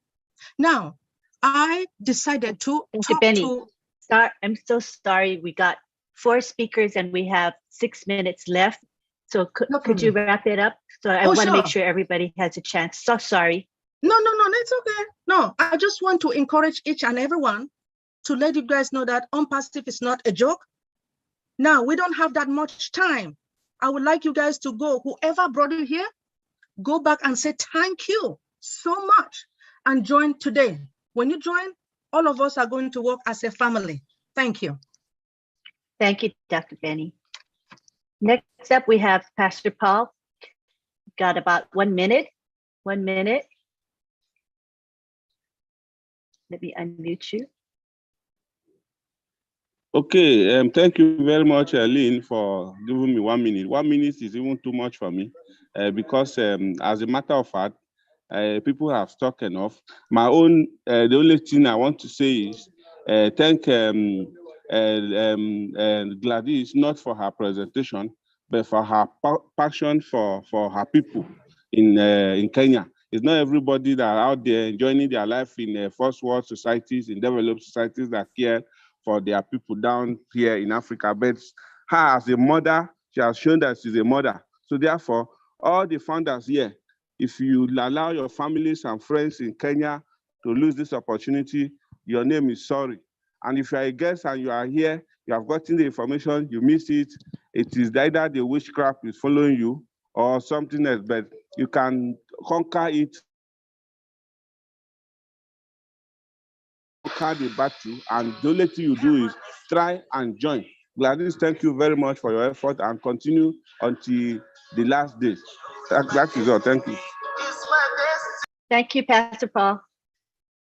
Now, I decided to talk Benny, to... I'm so sorry. We got 4 speakers and we have 6 minutes left. So could you wrap it up? So I want to make sure everybody has a chance. So sorry. No, it's okay. No, I just want to encourage each and everyone to let you guys know that ONPASSIVE is not a joke. Now, we don't have that much time. I would like you guys to go, whoever brought you here, go back and say thank you so much and join today. When you join, all of us are going to work as a family. Thank you. Thank you, Dr. Benny. Next up, we have Pastor Paul. Got about 1 minute. 1 minute. Let me unmute you. Okay, thank you very much, Lynn, for giving me 1 minute. 1 minute is even too much for me because as a matter of fact, people have talked enough. My own, the only thing I want to say is thank Gladys, not for her presentation, but for her passion for her people in Kenya. It's not everybody that are out there enjoying their life in first world societies, in developed societies that care for their people down here in Africa. But her as a mother, she has shown that she's a mother. So therefore, all the founders here, if you allow your families and friends in Kenya to lose this opportunity, your name is sorry. And if you are a guest and you are here, you have gotten the information, you miss it, it is either the witchcraft is following you or something else, but you can conquer it, conquer the battle, and the only thing you do is try and join. Gladys, thank you very much for your effort and continue until the last day. That is all. Thank you. Thank you, Pastor Paul.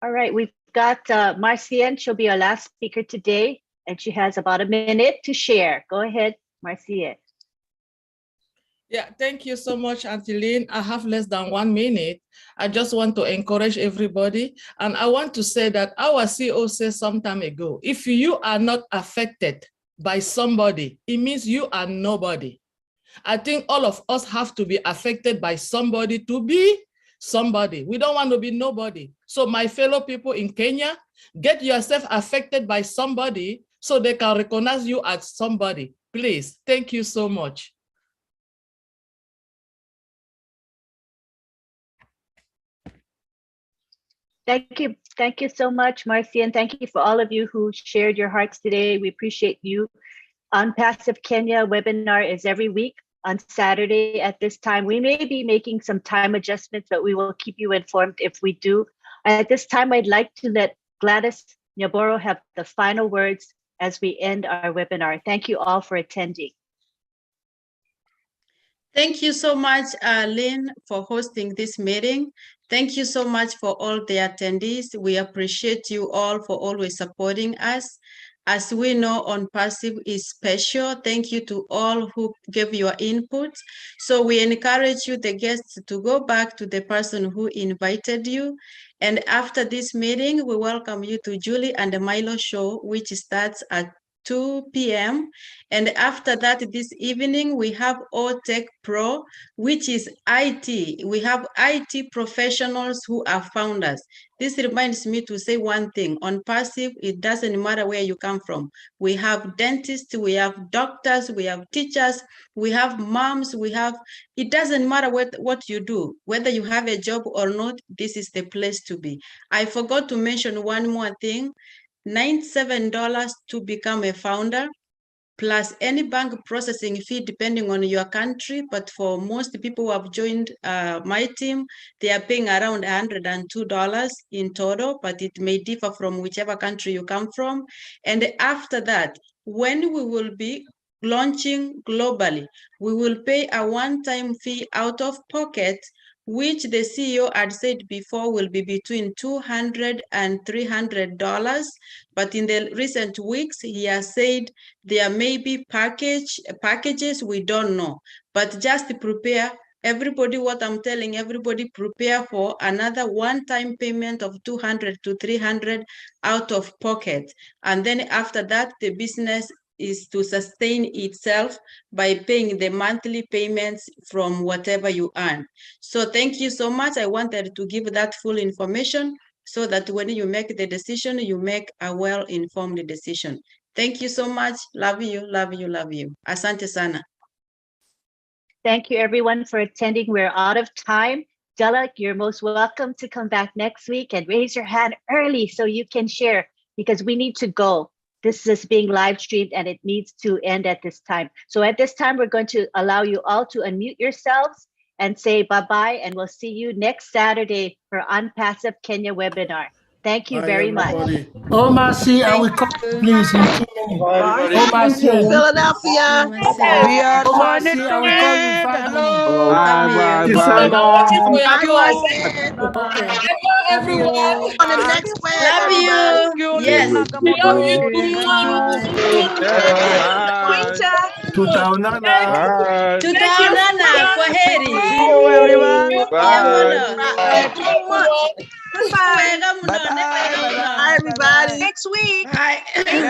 All right, we've got Marcienne. She'll be our last speaker today, and she has about a minute to share. Go ahead, Marcienne. Yeah, thank you so much, Auntie Lynn. I have less than 1 minute. I just want to encourage everybody. And I want to say that our CEO said some time ago, if you are not affected by somebody, it means you are nobody. I think all of us have to be affected by somebody to be somebody. We don't want to be nobody. So my fellow people in Kenya, get yourself affected by somebody so they can recognize you as somebody. Please, thank you so much. Thank you so much, Marcy, and thank you for all of you who shared your hearts today. We appreciate you. ONPASSIVE Kenya webinar is every week on Saturday at this time. We may be making some time adjustments, but we will keep you informed if we do. At this time, I'd like to let Gladys Nyaboro have the final words as we end our webinar. Thank you all for attending. Thank you so much, Lynn, for hosting this meeting. Thank you so much for all the attendees. We appreciate you all for always supporting us. As we know, ONPASSIVE is special. Thank you to all who gave your input. So we encourage you, the guests, to go back to the person who invited you. And after this meeting, we welcome you to Julie and the Milo show, which starts at 2 p.m. And after that, this evening, we have OTech Pro, which is IT. We have IT professionals who are founders. This reminds me to say one thing. ONPASSIVE, it doesn't matter where you come from. We have dentists, we have doctors, we have teachers, we have moms, it doesn't matter what you do, whether you have a job or not, this is the place to be. I forgot to mention one more thing. $97 to become a founder, plus any bank processing fee depending on your country. But for most people who have joined my team, they are paying around $102 in total, but it may differ from whichever country you come from. And after that, when we will be launching globally, we will pay a one-time fee out of pocket, which the CEO had said before will be between $200 and $300. But in the recent weeks, he has said there may be packages, we don't know. But just prepare, everybody, what I'm telling everybody, prepare for another one-time payment of $200 to $300 out of pocket. And then after that, the business is to sustain itself by paying the monthly payments from whatever you earn. So thank you so much. I wanted to give that full information so that when you make the decision, you make a well-informed decision. Thank you so much. Love you, love you, love you. Asante sana. Thank you everyone for attending. We're out of time. Della, you're most welcome to come back next week and raise your hand early so you can share, because we need to go. This is being live streamed and it needs to end at this time. So at this time, we're going to allow you all to unmute yourselves and say bye-bye, and we'll see you next Saturday for ONPASSIVE Kenya webinar. Thank you Bye, very much. everybody. Oh, Mercy, I will call you, please, in 2 minutes. Oh, Mercy. Philadelphia. We are Oh, Mercy, I will call you in 5 minutes. Hello. Bye, bye, bye. Thank Bye, you. Marcel. Okay. Love you. On the next web, Love everybody. Thank you. you, Yes. Lynn Nakamoto. Bye. Tutaonana. Bye. Tutaonana. Kwaheri. See you, everyone. Bye. Yamono. Bye. Wega muno, Bye-bye. wega muno. Bye, Bye-bye. everybody. Bye. Bye.